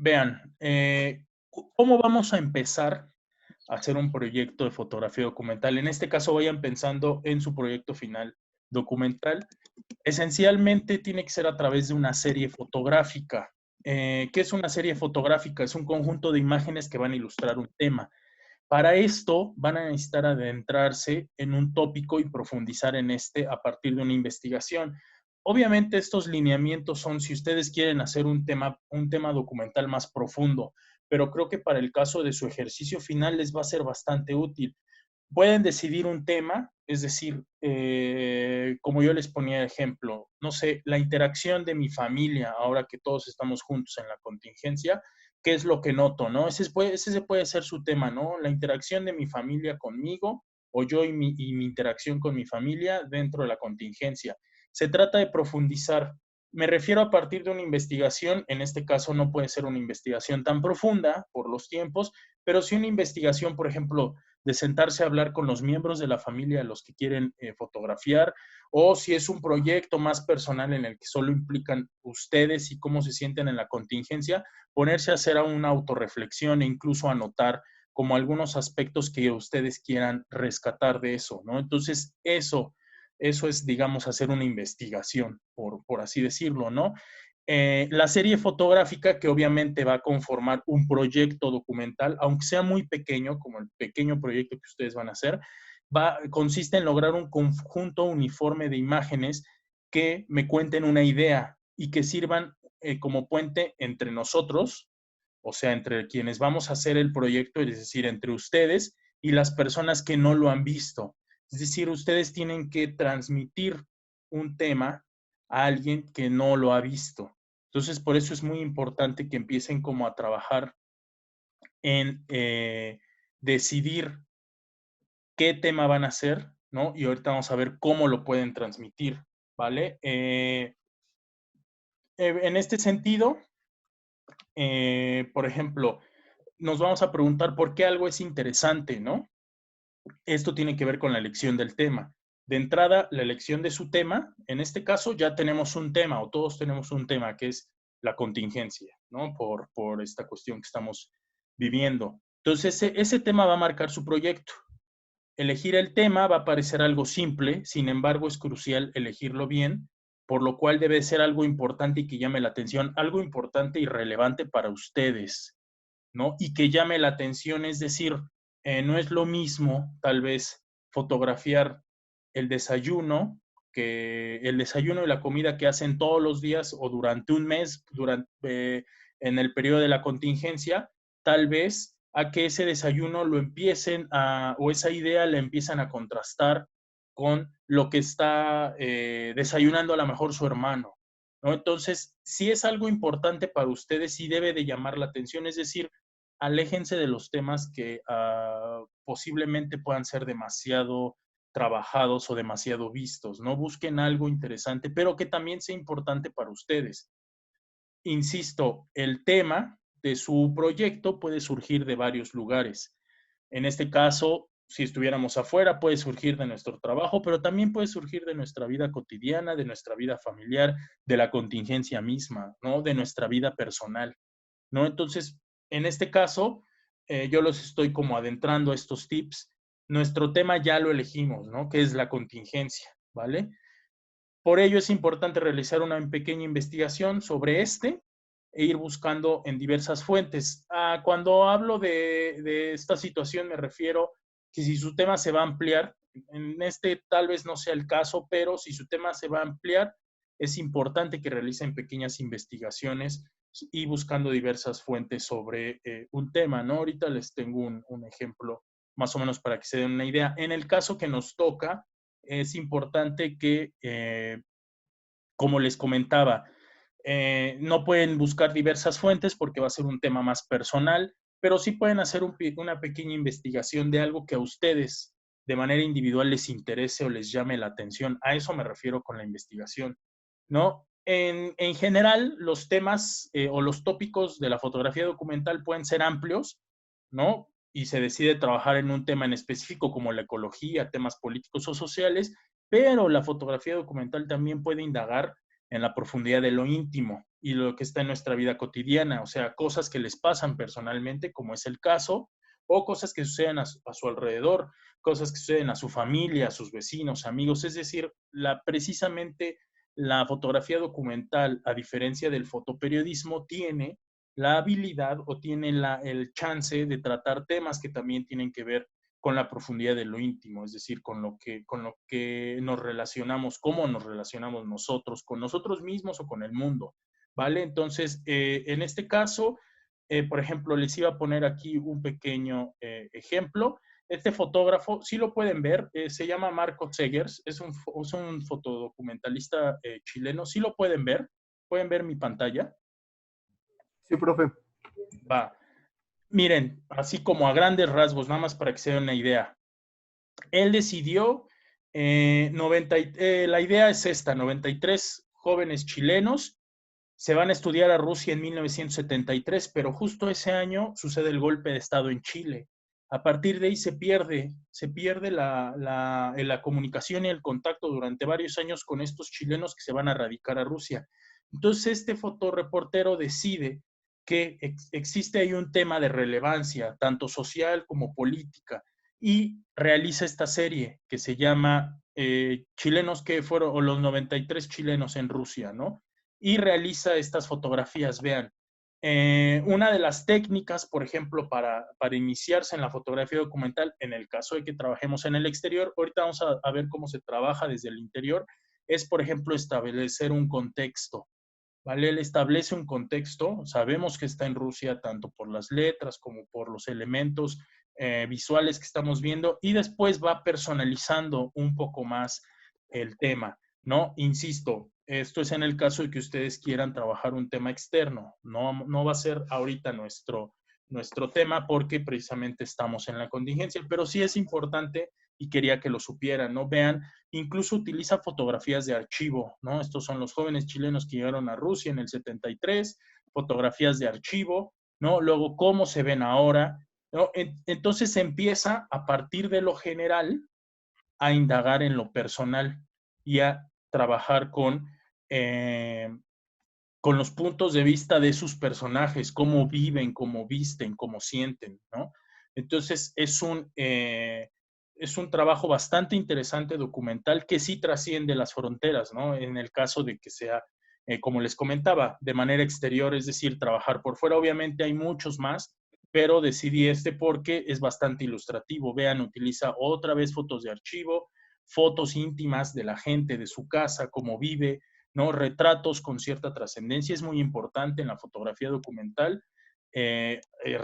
Vean, ¿cómo vamos a empezar a hacer un proyecto de fotografía documental? En este caso, vayan pensando en su proyecto final documental. Esencialmente tiene que ser a través de una serie fotográfica. ¿Qué es una serie fotográfica? Es un conjunto de imágenes que van a ilustrar un tema. Para esto van a necesitar adentrarse en un tópico y profundizar en este a partir de una investigación. Obviamente estos lineamientos son si ustedes quieren hacer un tema documental más profundo, pero creo que para el caso de su ejercicio final les va a ser bastante útil. Pueden decidir un tema, es decir, como yo les ponía de ejemplo, no sé, la interacción de mi familia, ahora que todos estamos juntos en la contingencia, ¿qué es lo que noto, no? Ese puede ser su tema, ¿no? La interacción de mi familia conmigo o yo y mi interacción con mi familia dentro de la contingencia. Se trata de profundizar. Me refiero a partir de una investigación, en este caso no puede ser una investigación tan profunda por los tiempos, pero sí una investigación, por ejemplo, de sentarse a hablar con los miembros de la familia a los que quieren fotografiar, o si es un proyecto más personal en el que solo implican ustedes y cómo se sienten en la contingencia, ponerse a hacer una autorreflexión e incluso anotar como algunos aspectos que ustedes quieran rescatar de eso, ¿no? Entonces, eso es, digamos, hacer una investigación, por así decirlo, ¿no? La serie fotográfica, que obviamente va a conformar un proyecto documental, aunque sea muy pequeño, como el pequeño proyecto que ustedes van a hacer, consiste en lograr un conjunto uniforme de imágenes que me cuenten una idea y que sirvan como puente entre nosotros, o sea, entre quienes vamos a hacer el proyecto, es decir, entre ustedes y las personas que no lo han visto. Es decir, ustedes tienen que transmitir un tema a alguien que no lo ha visto. Entonces, por eso es muy importante que empiecen como a trabajar en decidir qué tema van a hacer, ¿no? Y ahorita vamos a ver cómo lo pueden transmitir, ¿vale? En este sentido, por ejemplo, nos vamos a preguntar por qué algo es interesante, ¿no? Esto tiene que ver con la elección del tema. De entrada, la elección de su tema, en este caso ya tenemos un tema o todos tenemos un tema que es la contingencia, ¿no? Por esta cuestión que estamos viviendo. Entonces, ese tema va a marcar su proyecto. Elegir el tema va a parecer algo simple, sin embargo es crucial elegirlo bien, por lo cual debe ser algo importante y que llame la atención, algo importante y relevante para ustedes, ¿no? Y que llame la atención, es decir, no es lo mismo tal vez fotografiar el desayuno que el desayuno y la comida que hacen todos los días o durante un mes, en el periodo de la contingencia, tal vez a que ese desayuno lo empiecen a, o esa idea la empiezan a contrastar con lo que está desayunando a lo mejor su hermano, ¿no? Entonces, si es algo importante para ustedes, sí debe de llamar la atención, es decir, aléjense de los temas que posiblemente puedan ser demasiado trabajados o demasiado vistos, ¿no? Busquen algo interesante, pero que también sea importante para ustedes. Insisto, el tema de su proyecto puede surgir de varios lugares. En este caso, si estuviéramos afuera, puede surgir de nuestro trabajo, pero también puede surgir de nuestra vida cotidiana, de nuestra vida familiar, de la contingencia misma, ¿no? De nuestra vida personal, ¿no? Entonces, en este caso, yo los estoy como adentrando a estos tips. Nuestro tema ya lo elegimos, ¿no? Que es la contingencia, ¿vale? Por ello es importante realizar una pequeña investigación sobre este e ir buscando en diversas fuentes. Cuando hablo de esta situación me refiero que si su tema se va a ampliar, en este tal vez no sea el caso, pero si su tema se va a ampliar, es importante que realicen pequeñas investigaciones y buscando diversas fuentes sobre un tema, ¿no? Ahorita les tengo un ejemplo más o menos para que se den una idea. En el caso que nos toca, es importante que, como les comentaba, no pueden buscar diversas fuentes porque va a ser un tema más personal, pero sí pueden hacer una pequeña investigación de algo que a ustedes de manera individual les interese o les llame la atención. A eso me refiero con la investigación, ¿no? En general, los temas o los tópicos de la fotografía documental pueden ser amplios, ¿no? Y se decide trabajar en un tema en específico como la ecología, temas políticos o sociales, pero la fotografía documental también puede indagar en la profundidad de lo íntimo y lo que está en nuestra vida cotidiana, o sea, cosas que les pasan personalmente, como es el caso, o cosas que suceden a su alrededor, cosas que suceden a su familia, a sus vecinos, amigos, es decir, precisamente la fotografía documental, a diferencia del fotoperiodismo, tiene la habilidad o tiene el chance de tratar temas que también tienen que ver con la profundidad de lo íntimo, es decir, con lo que nos relacionamos, cómo nos relacionamos nosotros, con nosotros mismos o con el mundo, ¿vale? Entonces, en este caso, por ejemplo, les iba a poner aquí un pequeño ejemplo. Este fotógrafo, sí lo pueden ver, se llama Marco Segers, es un fotodocumentalista chileno, sí lo pueden ver mi pantalla. Sí, profe. Va. Miren, así como a grandes rasgos, nada más para que se den una idea. Él decidió, la idea es esta, 93 jóvenes chilenos se van a estudiar a Rusia en 1973, pero justo ese año sucede el golpe de Estado en Chile. A partir de ahí se pierde la comunicación y el contacto durante varios años con estos chilenos que se van a radicar a Rusia. Entonces este fotoreportero decide que existe ahí un tema de relevancia, tanto social como política, y realiza esta serie que se llama Chilenos que fueron, o los 93 chilenos en Rusia, ¿no? Y realiza estas fotografías. Vean, una de las técnicas, por ejemplo, para iniciarse en la fotografía documental, en el caso de que trabajemos en el exterior, ahorita vamos a ver cómo se trabaja desde el interior, es, por ejemplo, establecer un contexto. ¿Vale? Él establece un contexto, sabemos que está en Rusia tanto por las letras como por los elementos visuales que estamos viendo, y después va personalizando un poco más el tema, ¿no? Insisto, esto es en el caso de que ustedes quieran trabajar un tema externo, no va a ser ahorita nuestro tema porque precisamente estamos en la contingencia, pero sí es importante y quería que lo supieran, ¿no? Vean, incluso utiliza fotografías de archivo, ¿no? Estos son los jóvenes chilenos que llegaron a Rusia en el 73, fotografías de archivo, ¿no? Luego, cómo se ven ahora, ¿no? Entonces empieza a partir de lo general a indagar en lo personal y a trabajar con los puntos de vista de sus personajes, cómo viven, cómo visten, cómo sienten, ¿no? Entonces, es un trabajo bastante interesante documental que sí trasciende las fronteras, ¿no? En el caso de que sea, como les comentaba, de manera exterior, es decir, trabajar por fuera. Obviamente hay muchos más, pero decidí este porque es bastante ilustrativo. Vean, utiliza otra vez fotos de archivo, fotos íntimas de la gente, de su casa, cómo vive, ¿no? Retratos con cierta trascendencia. Es muy importante en la fotografía documental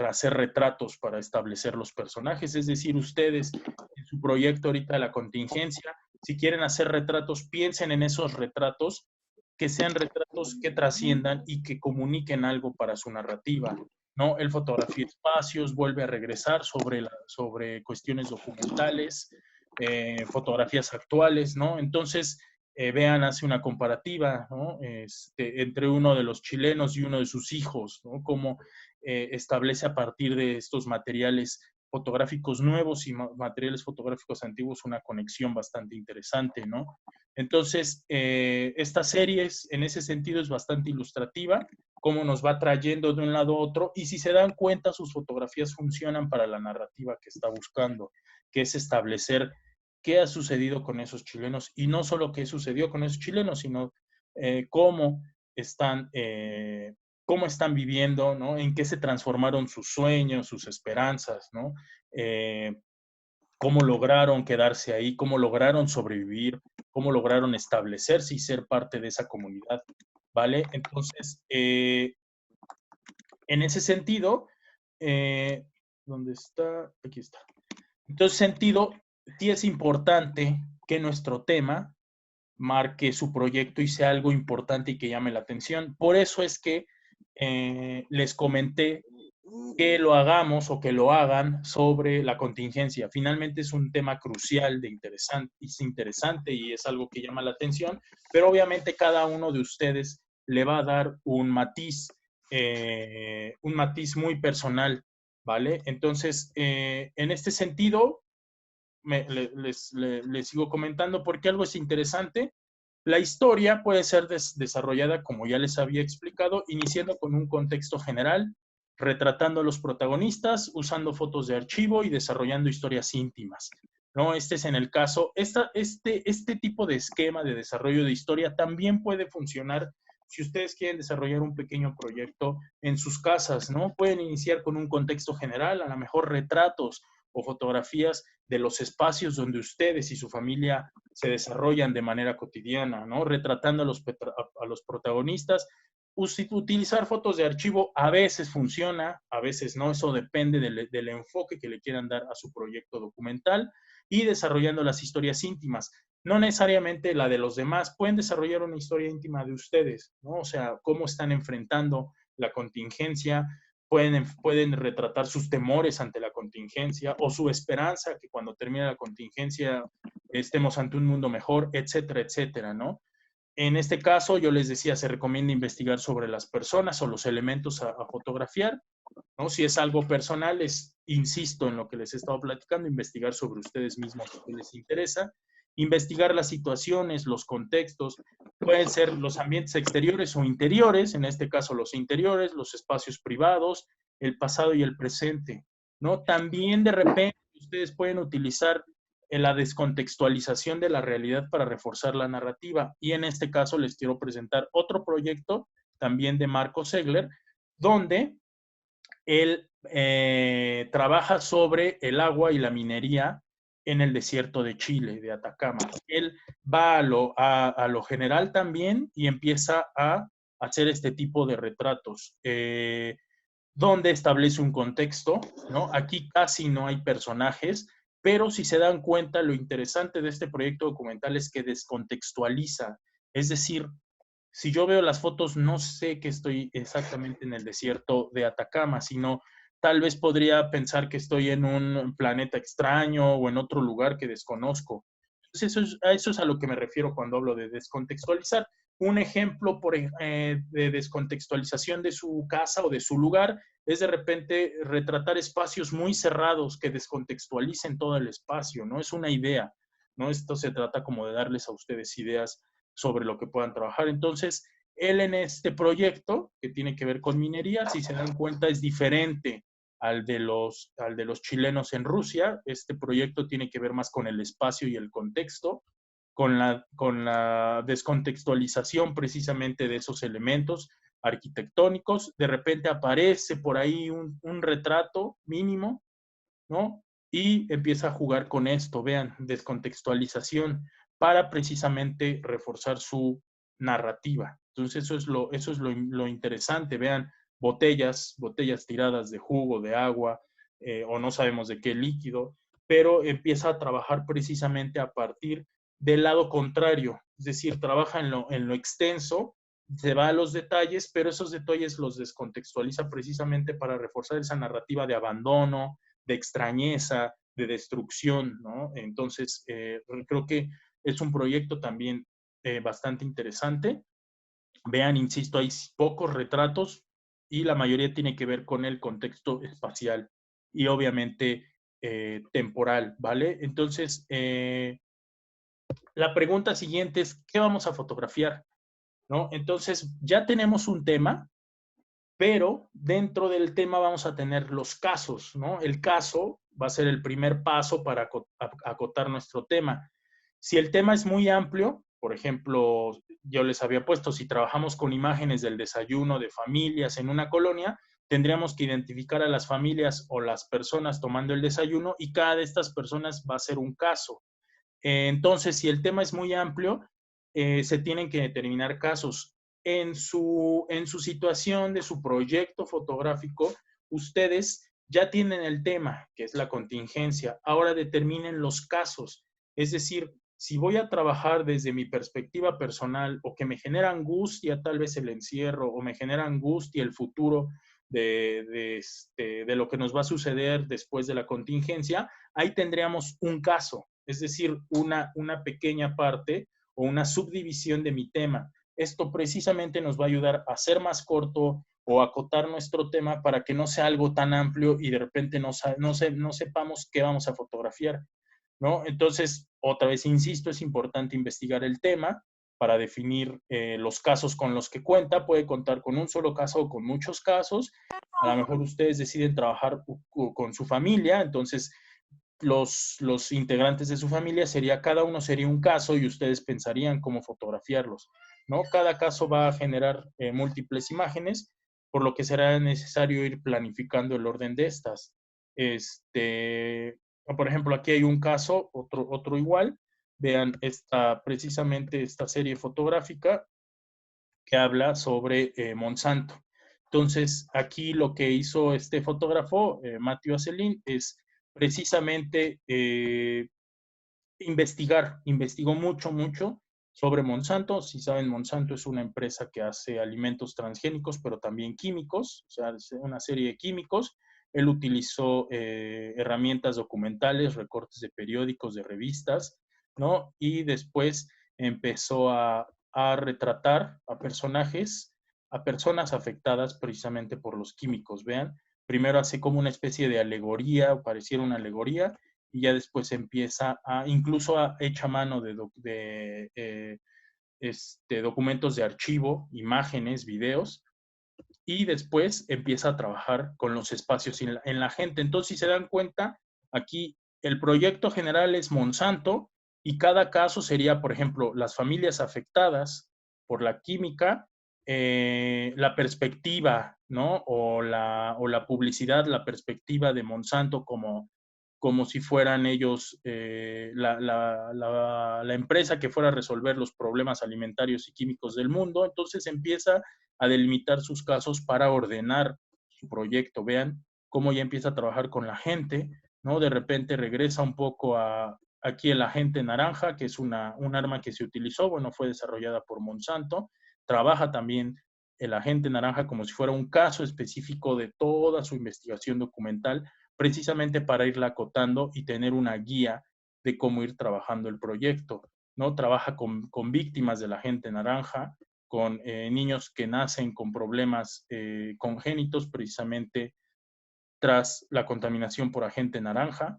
hacer retratos para establecer los personajes. Es decir, ustedes en su proyecto ahorita de la contingencia, si quieren hacer retratos, piensen en esos retratos, que sean retratos que trasciendan y que comuniquen algo para su narrativa, ¿no? Él fotografía espacios, vuelve a regresar sobre cuestiones documentales, fotografías actuales, ¿no? Entonces, vean, hace una comparativa, ¿no? Entre uno de los chilenos y uno de sus hijos, ¿no? Cómo establece a partir de estos materiales fotográficos nuevos y materiales fotográficos antiguos una conexión bastante interesante, ¿no? Entonces, esta serie en ese sentido es bastante ilustrativa, cómo nos va trayendo de un lado a otro, y si se dan cuenta, sus fotografías funcionan para la narrativa que está buscando, que es establecer qué ha sucedido con esos chilenos, y no solo qué sucedió con esos chilenos, sino cómo están viviendo, ¿no? En qué se transformaron sus sueños, sus esperanzas, ¿no? Cómo lograron quedarse ahí, cómo lograron sobrevivir, cómo lograron establecerse y ser parte de esa comunidad, ¿vale? Entonces, en ese sentido, ¿dónde está? Aquí está. Entonces, sentido, sí es importante que nuestro tema marque su proyecto y sea algo importante y que llame la atención. Por eso es que les comenté que lo hagamos o que lo hagan sobre la contingencia. Finalmente es un tema crucial, es interesante y es algo que llama la atención, pero obviamente cada uno de ustedes le va a dar un matiz muy personal, ¿vale? Entonces, en este sentido, les sigo comentando porque algo es interesante. La historia puede ser desarrollada, como ya les había explicado, iniciando con un contexto general, retratando a los protagonistas, usando fotos de archivo y desarrollando historias íntimas, ¿no? Este es en el caso, este tipo de esquema de desarrollo de historia también puede funcionar si ustedes quieren desarrollar un pequeño proyecto en sus casas, ¿no? Pueden iniciar con un contexto general, a lo mejor retratos o fotografías de los espacios donde ustedes y su familia se desarrollan de manera cotidiana, ¿no? Retratando a los protagonistas. Utilizar fotos de archivo a veces funciona, a veces no, eso depende del enfoque que le quieran dar a su proyecto documental, y desarrollando las historias íntimas. No necesariamente la de los demás, pueden desarrollar una historia íntima de ustedes, ¿no? O sea, cómo están enfrentando la contingencia, pueden retratar sus temores ante la contingencia o su esperanza que cuando termine la contingencia estemos ante un mundo mejor, etcétera, etcétera, ¿no? En este caso, yo les decía, se recomienda investigar sobre las personas o los elementos a fotografiar, ¿no? Si es algo personal, insisto en lo que les he estado platicando, investigar sobre ustedes mismos lo que les interesa, investigar las situaciones, los contextos, pueden ser los ambientes exteriores o interiores, en este caso los interiores, los espacios privados, el pasado y el presente, ¿no? También de repente ustedes pueden utilizar la descontextualización de la realidad para reforzar la narrativa, y en este caso les quiero presentar otro proyecto también de Marco Segler, donde él trabaja sobre el agua y la minería en el desierto de Chile, de Atacama. Él va a lo general también y empieza a hacer este tipo de retratos, donde establece un contexto, ¿no? Aquí casi no hay personajes, pero si se dan cuenta, lo interesante de este proyecto documental es que descontextualiza, es decir, si yo veo las fotos, no sé que estoy exactamente en el desierto de Atacama, sino tal vez podría pensar que estoy en un planeta extraño o en otro lugar que desconozco. Entonces, eso es a lo que me refiero cuando hablo de descontextualizar. Un ejemplo de descontextualización de su casa o de su lugar es de repente retratar espacios muy cerrados que descontextualicen todo el espacio, ¿no? Es una idea, ¿no? Esto se trata como de darles a ustedes ideas sobre lo que puedan trabajar. Entonces, él en este proyecto, que tiene que ver con minería, si se dan cuenta, es diferente al de los chilenos en Rusia. Este proyecto tiene que ver más con el espacio y el contexto, con la descontextualización precisamente de esos elementos arquitectónicos. De repente aparece por ahí un retrato mínimo, ¿no? Y empieza a jugar con esto, vean, descontextualización, para precisamente reforzar su narrativa. Entonces eso es lo interesante, vean, botellas tiradas de jugo, de agua, o no sabemos de qué líquido, pero empieza a trabajar precisamente a partir del lado contrario, es decir, trabaja en lo extenso, se va a los detalles, pero esos detalles los descontextualiza precisamente para reforzar esa narrativa de abandono, de extrañeza, de destrucción, ¿no? Entonces, creo que es un proyecto también bastante interesante. Vean, insisto, hay pocos retratos y la mayoría tiene que ver con el contexto espacial y obviamente temporal, ¿vale? Entonces, la pregunta siguiente es, ¿qué vamos a fotografiar? ¿No? Entonces, ya tenemos un tema, pero dentro del tema vamos a tener los casos, ¿no? El caso va a ser el primer paso para acotar nuestro tema. Si el tema es muy amplio, por ejemplo, yo les había puesto, si trabajamos con imágenes del desayuno de familias en una colonia, tendríamos que identificar a las familias o las personas tomando el desayuno y cada de estas personas va a ser un caso. Entonces, si el tema es muy amplio, se tienen que determinar casos. En su situación de su proyecto fotográfico, ustedes ya tienen el tema, que es la contingencia. Ahora determinen los casos. Es decir, si voy a trabajar desde mi perspectiva personal o que me genera angustia tal vez el encierro o me genera angustia el futuro de lo que nos va a suceder después de la contingencia, ahí tendríamos un caso, es decir, una pequeña parte o una subdivisión de mi tema. Esto precisamente nos va a ayudar a hacer más corto o acotar nuestro tema para que no sea algo tan amplio y de repente no sepamos qué vamos a fotografiar, ¿no? Entonces, otra vez insisto, es importante investigar el tema, para definir los casos con los que cuenta. Puede contar con un solo caso o con muchos casos. A lo mejor ustedes deciden trabajar con su familia, entonces los integrantes de su familia cada uno sería un caso y ustedes pensarían cómo fotografiarlos, ¿no? Cada caso va a generar múltiples imágenes, por lo que será necesario ir planificando el orden de estas. Por ejemplo, aquí hay un caso, otro igual. Vean precisamente esta serie fotográfica que habla sobre Monsanto. Entonces, aquí lo que hizo este fotógrafo, Matthew Asselin, es precisamente investigó mucho sobre Monsanto. Si saben, Monsanto es una empresa que hace alimentos transgénicos, pero también químicos, o sea, es una serie de químicos. Él utilizó herramientas documentales, recortes de periódicos, de revistas, ¿no? Y después empezó a retratar a personajes, a personas afectadas precisamente por los químicos. Vean, primero hace como una especie de alegoría, pareciera una alegoría, y ya después empieza incluso echa mano de documentos de archivo, imágenes, videos, y después empieza a trabajar con los espacios en la gente. Entonces, si se dan cuenta, aquí el proyecto general es Monsanto y cada caso sería, por ejemplo, las familias afectadas por la química, la perspectiva, ¿no? O la publicidad, la perspectiva de Monsanto como si fueran ellos la empresa que fuera a resolver los problemas alimentarios y químicos del mundo. Entonces empieza a delimitar sus casos para ordenar su proyecto. Vean cómo ya empieza a trabajar con la gente, ¿no? De repente regresa un poco aquí el agente naranja, que es un arma que se utilizó, bueno, fue desarrollada por Monsanto. Trabaja también el agente naranja como si fuera un caso específico de toda su investigación documental, precisamente para irla acotando y tener una guía de cómo ir trabajando el proyecto, ¿no? Trabaja con víctimas de la agente naranja, con niños que nacen con problemas congénitos precisamente tras la contaminación por agente naranja.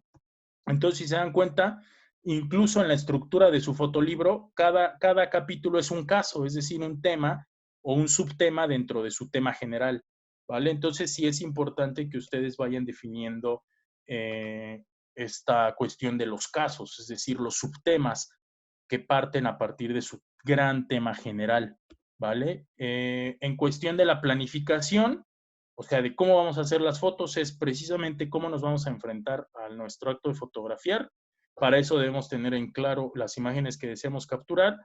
Entonces, si se dan cuenta, incluso en la estructura de su fotolibro, cada capítulo es un caso, es decir, un tema o un subtema dentro de su tema general, ¿vale? Entonces, sí es importante que ustedes vayan definiendo esta cuestión de los casos, es decir, los subtemas que parten a partir de su gran tema general, ¿vale? En cuestión de la planificación, o sea, de cómo vamos a hacer las fotos, es precisamente cómo nos vamos a enfrentar a nuestro acto de fotografiar. Para eso debemos tener en claro las imágenes que deseamos capturar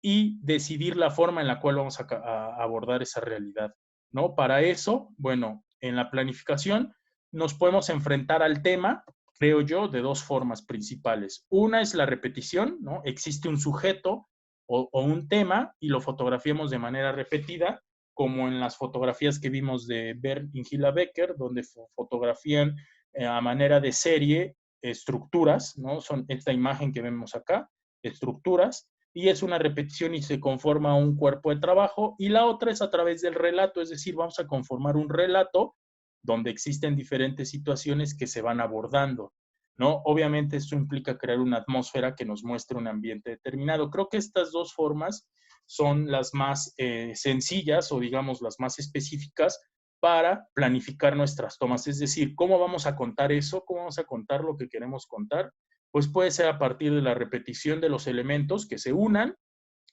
y decidir la forma en la cual vamos a abordar esa realidad, ¿no? Para eso, bueno, en la planificación nos podemos enfrentar al tema, creo yo, de dos formas principales. Una es la repetición, ¿no? Existe un sujeto o un tema y lo fotografiamos de manera repetida, como en las fotografías que vimos de Bernd y Gila Becker, donde fotografían a manera de serie estructuras, ¿no? Son esta imagen que vemos acá, estructuras, y es una repetición y se conforma un cuerpo de trabajo, y la otra es a través del relato, es decir, vamos a conformar un relato donde existen diferentes situaciones que se van abordando, ¿no? Obviamente esto implica crear una atmósfera que nos muestre un ambiente determinado. Creo que estas dos formas son las más sencillas o digamos las más específicas para planificar nuestras tomas, es decir, ¿cómo vamos a contar eso? ¿Cómo vamos a contar lo que queremos contar? Pues puede ser a partir de la repetición de los elementos que se unan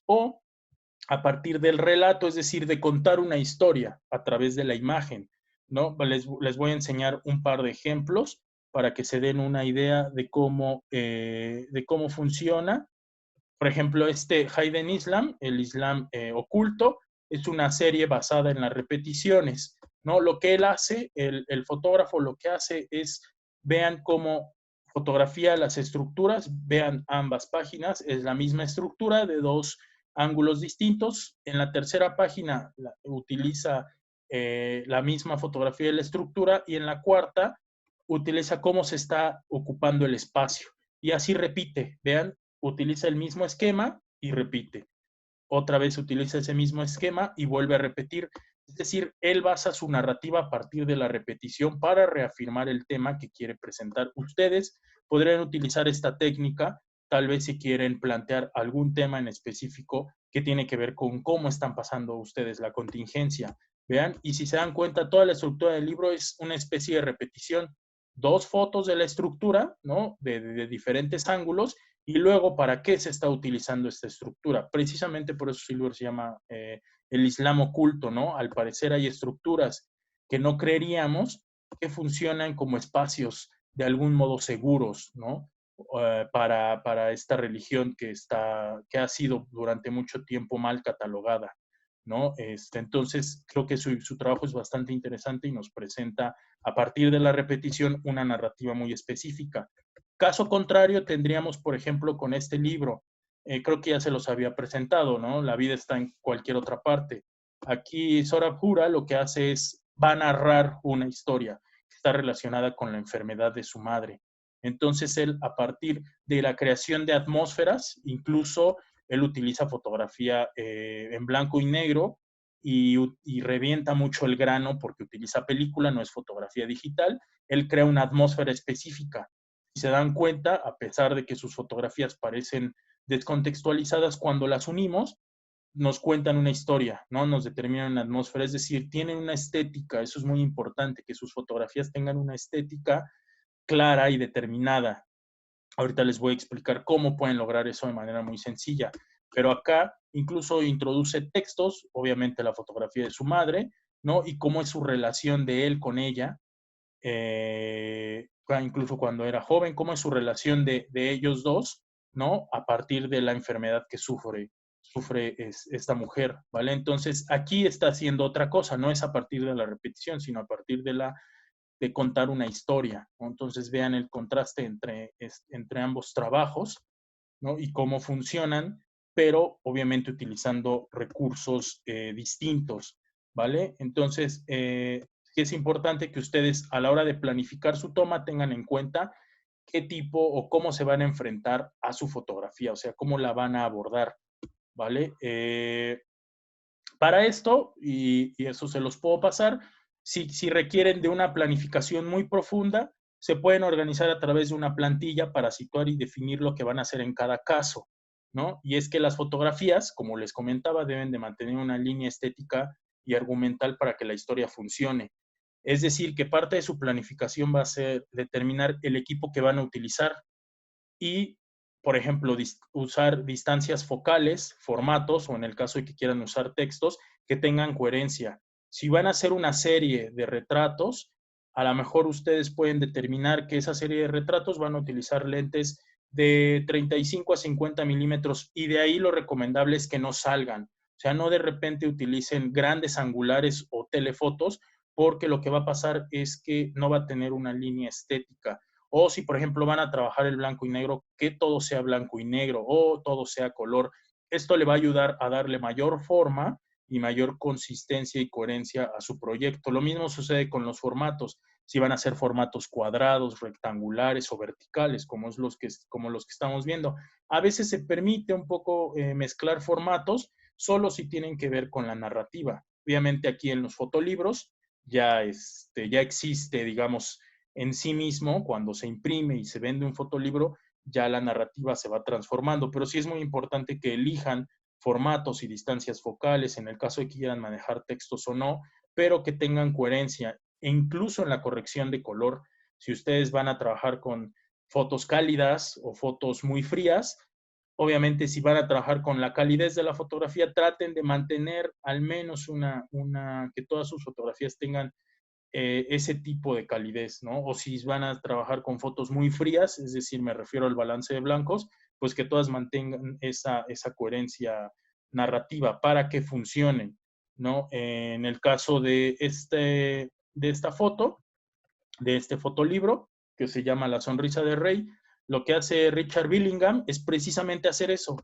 o a partir del relato, es decir, de contar una historia a través de la imagen, ¿no? Les voy a enseñar un par de ejemplos para que se den una idea de cómo funciona. Por ejemplo, Hidden Islam, el Islam oculto, es una serie basada en las repeticiones, ¿no? Lo que él hace, el fotógrafo lo que hace es, vean cómo fotografía las estructuras, vean ambas páginas, es la misma estructura de dos ángulos distintos. En la tercera página utiliza la misma fotografía de la estructura y en la cuarta utiliza cómo se está ocupando el espacio. Y así repite, vean, utiliza el mismo esquema y repite. Otra vez utiliza ese mismo esquema y vuelve a repetir. Es decir, él basa su narrativa a partir de la repetición para reafirmar el tema que quiere presentar. Ustedes podrían utilizar esta técnica, tal vez si quieren plantear algún tema en específico que tiene que ver con cómo están pasando ustedes la contingencia. Vean, y si se dan cuenta, toda la estructura del libro es una especie de repetición. 2 fotos de la estructura, ¿no? De diferentes ángulos, y luego, ¿para qué se está utilizando esta estructura? Precisamente por eso su libro se llama El Islam oculto, ¿no? Al parecer hay estructuras que no creeríamos que funcionan como espacios de algún modo seguros, ¿no? Para esta religión que ha sido durante mucho tiempo mal catalogada, ¿no? Entonces, creo que su trabajo es bastante interesante y nos presenta, a partir de la repetición, una narrativa muy específica. Caso contrario, tendríamos, por ejemplo, con este libro, creo que ya se los había presentado, ¿no? La vida está en cualquier otra parte. Aquí Sorab Hura lo que hace es, va a narrar una historia que está relacionada con la enfermedad de su madre. Entonces él, a partir de la creación de atmósferas, incluso él utiliza fotografía en blanco y negro y revienta mucho el grano porque utiliza película, no es fotografía digital. Él crea una atmósfera específica. Si se dan cuenta, a pesar de que sus fotografías parecen descontextualizadas, cuando las unimos, nos cuentan una historia, ¿no? Nos determinan una atmósfera, es decir, tienen una estética, eso es muy importante, que sus fotografías tengan una estética clara y determinada. Ahorita les voy a explicar cómo pueden lograr eso de manera muy sencilla, pero acá incluso introduce textos, obviamente la fotografía de su madre, ¿no? Y cómo es su relación de él con ella, incluso cuando era joven, cómo es su relación de ellos dos, ¿no? A partir de la enfermedad que sufre esta mujer, ¿vale? Entonces, aquí está haciendo otra cosa, no es a partir de la repetición, sino a partir de contar una historia, ¿no? Entonces, vean el contraste entre ambos trabajos, ¿no? Y cómo funcionan, pero obviamente utilizando recursos distintos, ¿vale? Entonces, sí es importante que ustedes a la hora de planificar su toma tengan en cuenta qué tipo o cómo se van a enfrentar a su fotografía, o sea, cómo la van a abordar, ¿vale? Para esto, y eso se los puedo pasar, si requieren de una planificación muy profunda, se pueden organizar a través de una plantilla para situar y definir lo que van a hacer en cada caso, ¿no? Y es que las fotografías, como les comentaba, deben de mantener una línea estética y argumental para que la historia funcione. Es decir, que parte de su planificación va a ser determinar el equipo que van a utilizar y, por ejemplo, usar distancias focales, formatos, o en el caso de que quieran usar textos, que tengan coherencia. Si van a hacer una serie de retratos, a lo mejor ustedes pueden determinar que esa serie de retratos van a utilizar lentes de 35 a 50 milímetros y de ahí lo recomendable es que no salgan. O sea, no de repente utilicen grandes angulares o telefotos porque lo que va a pasar es que no va a tener una línea estética. O si, por ejemplo, van a trabajar el blanco y negro, que todo sea blanco y negro o todo sea color. Esto le va a ayudar a darle mayor forma y mayor consistencia y coherencia a su proyecto. Lo mismo sucede con los formatos. Si van a ser formatos cuadrados, rectangulares o verticales, como los que estamos viendo. A veces se permite un poco mezclar formatos, solo si tienen que ver con la narrativa. Obviamente aquí en los fotolibros ya existe, digamos, en sí mismo, cuando se imprime y se vende un fotolibro, ya la narrativa se va transformando, pero sí es muy importante que elijan formatos y distancias focales, en el caso de que quieran manejar textos o no, pero que tengan coherencia, e incluso en la corrección de color. Si ustedes van a trabajar con fotos cálidas o fotos muy frías, obviamente si van a trabajar con la calidez de la fotografía, traten de mantener al menos que todas sus fotografías tengan ese tipo de calidez, ¿no? O si van a trabajar con fotos muy frías, es decir, me refiero al balance de blancos, pues que todas mantengan esa coherencia narrativa para que funcionen, ¿no? En el caso de esta foto, de este fotolibro, que se llama La sonrisa del rey, lo que hace Richard Billingham es precisamente hacer eso.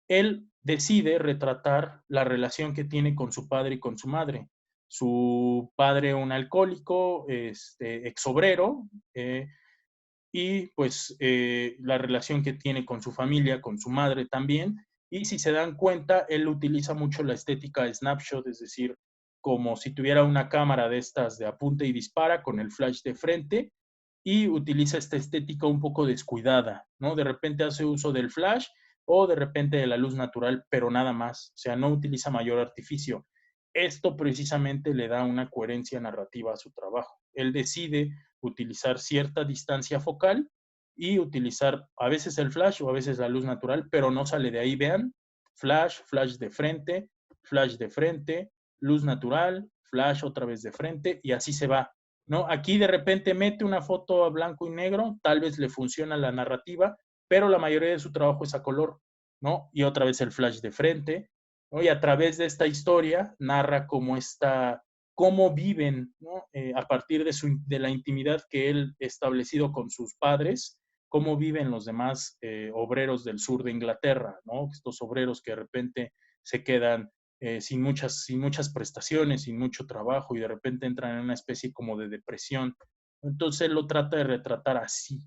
Él decide retratar la relación que tiene con su padre y con su madre. Su padre, un alcohólico, exobrero, y pues la relación que tiene con su familia, con su madre también. Y si se dan cuenta, él utiliza mucho la estética de snapshot, es decir, como si tuviera una cámara de estas de apunta y dispara con el flash de frente, y utiliza esta estética un poco descuidada, ¿no? De repente hace uso del flash o de repente de la luz natural, pero nada más. O sea, no utiliza mayor artificio. Esto precisamente le da una coherencia narrativa a su trabajo. Él decide utilizar cierta distancia focal y utilizar a veces el flash o a veces la luz natural, pero no sale de ahí. Vean, flash, flash de frente, luz natural, flash otra vez de frente y así se va, ¿no? Aquí de repente mete una foto a blanco y negro, tal vez le funciona la narrativa, pero la mayoría de su trabajo es a color, ¿no? Y otra vez el flash de frente, ¿no? Y a través de esta historia narra cómo viven, ¿no? A partir de la intimidad que él ha establecido con sus padres, cómo viven los demás obreros del sur de Inglaterra, ¿no? Estos obreros que de repente se quedan sin muchas prestaciones, sin mucho trabajo y de repente entran en una especie como de depresión. Entonces él lo trata de retratar así,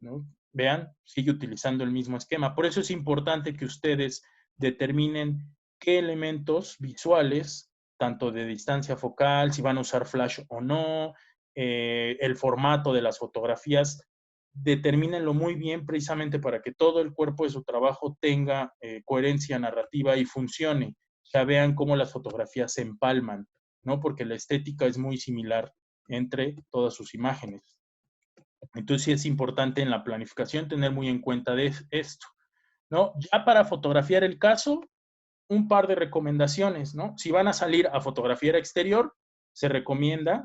¿no? Vean, sigue utilizando el mismo esquema. Por eso es importante que ustedes determinen qué elementos visuales, tanto de distancia focal, si van a usar flash o no, el formato de las fotografías, determínenlo muy bien precisamente para que todo el cuerpo de su trabajo tenga coherencia narrativa y funcione. Ya vean cómo las fotografías se empalman, ¿no? Porque la estética es muy similar entre todas sus imágenes. Entonces sí es importante en la planificación tener muy en cuenta de esto, ¿no? Ya para fotografiar el caso, un par de recomendaciones, ¿no? Si van a salir a fotografiar exterior, se recomienda,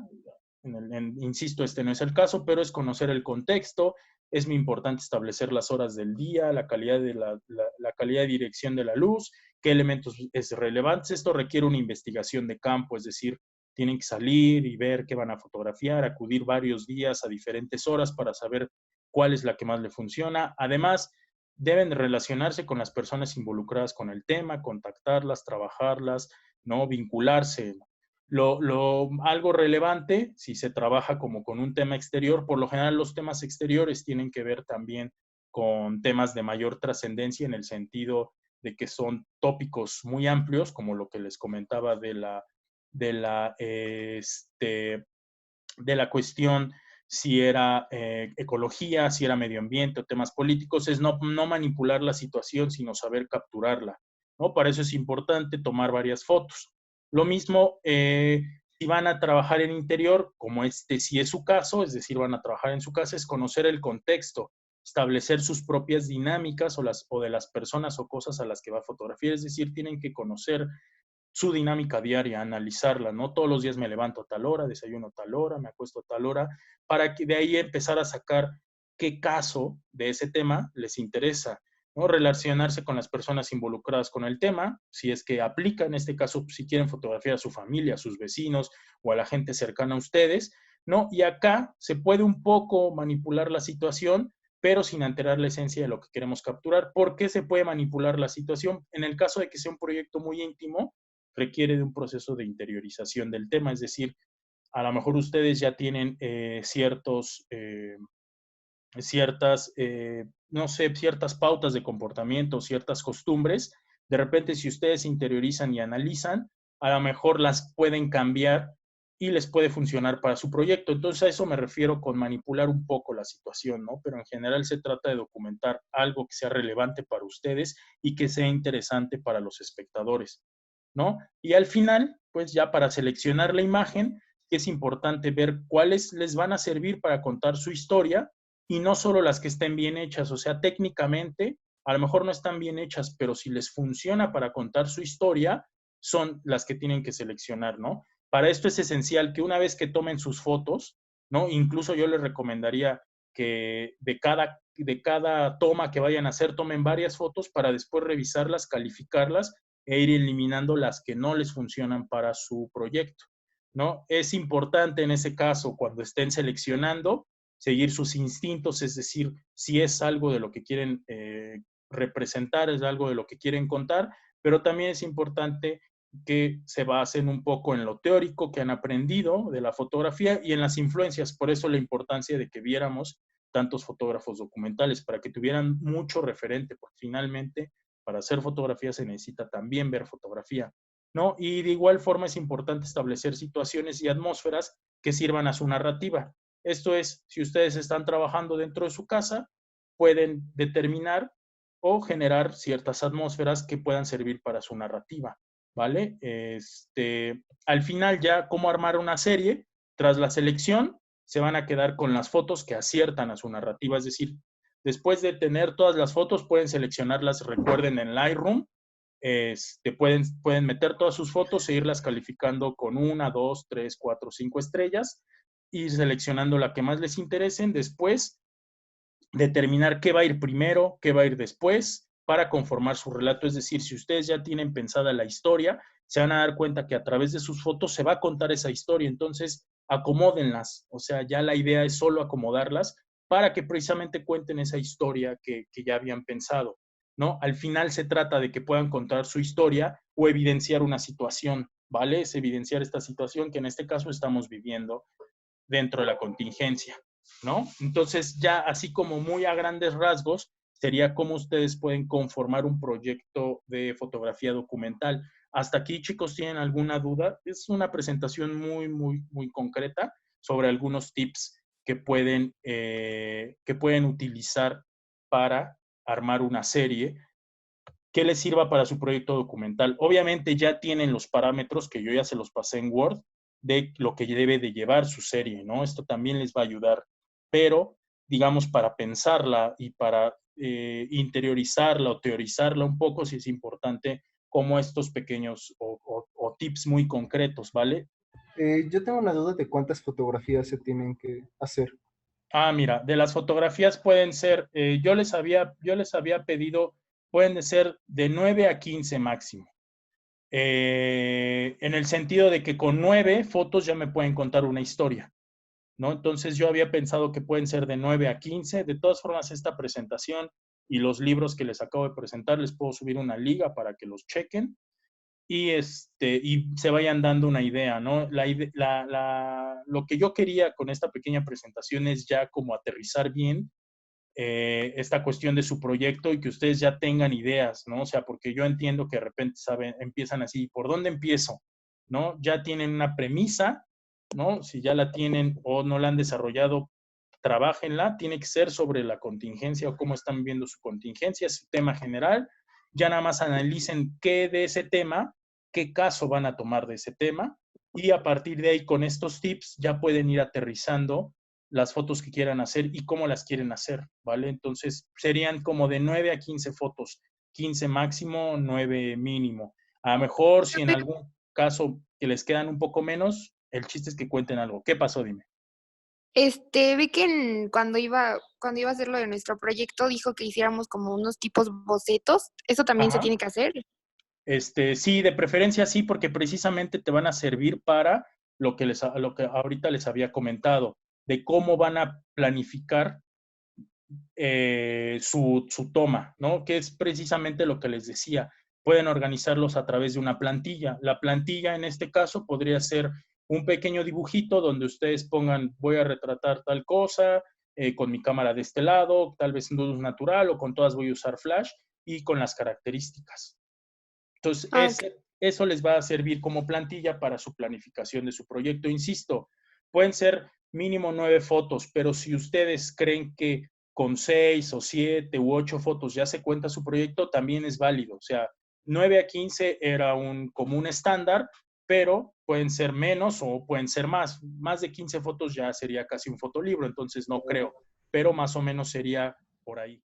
insisto, este no es el caso, pero es conocer el contexto, es muy importante establecer las horas del día, la calidad la calidad de dirección de la luz, qué elementos es relevante. Esto requiere una investigación de campo, es decir, tienen que salir y ver qué van a fotografiar, acudir varios días a diferentes horas para saber cuál es la que más le funciona. Además, deben relacionarse con las personas involucradas con el tema, contactarlas, trabajarlas, ¿no? Vincularse. Algo relevante, si se trabaja como con un tema exterior, por lo general los temas exteriores tienen que ver también con temas de mayor trascendencia en el sentido de que son tópicos muy amplios, como lo que les comentaba de la cuestión si era ecología, si era medio ambiente o temas políticos, es no manipular la situación, sino saber capturarla, ¿no? Para eso es importante tomar varias fotos. Lo mismo si van a trabajar en interior, como si es su caso, es decir, van a trabajar en su casa, es conocer el contexto, establecer sus propias dinámicas o de las personas o cosas a las que va a fotografiar, es decir, tienen que conocer su dinámica diaria, analizarla, ¿no? Todos los días me levanto a tal hora, desayuno a tal hora, me acuesto a tal hora, para que de ahí empezar a sacar qué caso de ese tema les interesa, ¿no? Relacionarse con las personas involucradas con el tema, si es que aplica, en este caso, si quieren fotografiar a su familia, a sus vecinos o a la gente cercana a ustedes, ¿no? Y acá se puede un poco manipular la situación, pero sin alterar la esencia de lo que queremos capturar. ¿Por qué se puede manipular la situación? En el caso de que sea un proyecto muy íntimo, requiere de un proceso de interiorización del tema, es decir, a lo mejor ustedes ya tienen no sé, ciertas pautas de comportamiento, ciertas costumbres, de repente si ustedes interiorizan y analizan, a lo mejor las pueden cambiar y les puede funcionar para su proyecto. Entonces a eso me refiero con manipular un poco la situación, ¿no? Pero en general se trata de documentar algo que sea relevante para ustedes y que sea interesante para los espectadores, ¿no? Y al final, pues ya para seleccionar la imagen, es importante ver cuáles les van a servir para contar su historia y no solo las que estén bien hechas, o sea, técnicamente a lo mejor no están bien hechas, pero si les funciona para contar su historia, son las que tienen que seleccionar, ¿no? Para esto es esencial que una vez que tomen sus fotos, ¿no? Incluso yo les recomendaría que de cada toma que vayan a hacer, tomen varias fotos para después revisarlas, calificarlas e ir eliminando las que no les funcionan para su proyecto, ¿no? Es importante en ese caso, cuando estén seleccionando, seguir sus instintos, es decir, si es algo de lo que quieren representar, es algo de lo que quieren contar, pero también es importante que se basen un poco en lo teórico que han aprendido de la fotografía y en las influencias. Por eso la importancia de que viéramos tantos fotógrafos documentales, para que tuvieran mucho referente, porque finalmente para hacer fotografía se necesita también ver fotografía, ¿no? Y de igual forma es importante establecer situaciones y atmósferas que sirvan a su narrativa. Esto es, si ustedes están trabajando dentro de su casa, pueden determinar o generar ciertas atmósferas que puedan servir para su narrativa, ¿vale? Al final ya, ¿cómo armar una serie? Tras la selección, se van a quedar con las fotos que aciertan a su narrativa, es decir, después de tener todas las fotos, pueden seleccionarlas, recuerden, en Lightroom, pueden meter todas sus fotos e irlas calificando con 1, 2, 3, 4, 5 estrellas, y seleccionando la que más les interesen. Después, determinar qué va a ir primero, qué va a ir después, para conformar su relato. Es decir, si ustedes ya tienen pensada la historia, se van a dar cuenta que a través de sus fotos se va a contar esa historia. Entonces, acomódenlas. O sea, ya la idea es solo acomodarlas para que precisamente cuenten esa historia que ya habían pensado, ¿no? Al final se trata de que puedan contar su historia o evidenciar una situación, ¿vale? Es evidenciar esta situación que en este caso estamos viviendo dentro de la contingencia, ¿no? Entonces, ya así como muy a grandes rasgos, sería cómo ustedes pueden conformar un proyecto de fotografía documental. Hasta aquí, chicos, ¿tienen alguna duda? Es una presentación muy concreta sobre algunos tips que pueden utilizar para armar una serie que les sirva para su proyecto documental. Obviamente ya tienen los parámetros que yo ya se los pasé en Word de lo que debe de llevar su serie, ¿no? Esto también les va a ayudar, pero digamos para pensarla y para interiorizarla o teorizarla un poco, sí es importante como estos pequeños o tips muy concretos, ¿vale? Yo tengo una duda de cuántas fotografías se tienen que hacer. Ah, mira, de las fotografías pueden ser, yo les había pedido, pueden ser de 9 a 15 máximo. En el sentido de que con 9 fotos ya me pueden contar una historia, ¿no? Entonces yo había pensado que pueden ser de 9 a 15. De todas formas, esta presentación y los libros que les acabo de presentar, les puedo subir una liga para que los chequen y se vayan dando una idea, ¿no? Lo que yo quería con esta pequeña presentación es ya como aterrizar bien esta cuestión de su proyecto y que ustedes ya tengan ideas, ¿no? O sea, porque yo entiendo que de repente empiezan así, ¿por dónde empiezo? ¿No? Ya tienen una premisa, ¿no? Si ya la tienen o no la han desarrollado, trabájenla, tiene que ser sobre la contingencia o cómo están viendo su contingencia, su tema general, ya nada más analicen qué de ese tema, qué caso van a tomar de ese tema, y a partir de ahí con estos tips ya pueden ir aterrizando las fotos que quieran hacer y cómo las quieren hacer, ¿vale? Entonces serían como de 9 a 15 fotos, 15 máximo, 9 mínimo. A lo mejor si en algún caso que les quedan un poco menos, el chiste es que cuenten algo. ¿Qué pasó? Dime. Vi que cuando iba a hacer lo de nuestro proyecto, dijo que hiciéramos como unos tipos bocetos. ¿Eso también se Ajá. tiene que hacer? Sí, de preferencia sí, porque precisamente te van a servir para lo que ahorita les había comentado, de cómo van a planificar su toma, ¿no? Que es precisamente lo que les decía. Pueden organizarlos a través de una plantilla. La plantilla en este caso podría ser un pequeño dibujito donde ustedes pongan, voy a retratar tal cosa con mi cámara de este lado, tal vez en luz natural o con todas voy a usar flash y con las características. Entonces, Ah, ok. eso les va a servir como plantilla para su planificación de su proyecto. Insisto, pueden ser mínimo 9 fotos, pero si ustedes creen que con 6 o 7 u 8 fotos ya se cuenta su proyecto, también es válido. O sea, 9 a 15 era como un estándar, pero pueden ser menos o pueden ser más. Más de 15 fotos ya sería casi un fotolibro, entonces no creo, pero más o menos sería por ahí.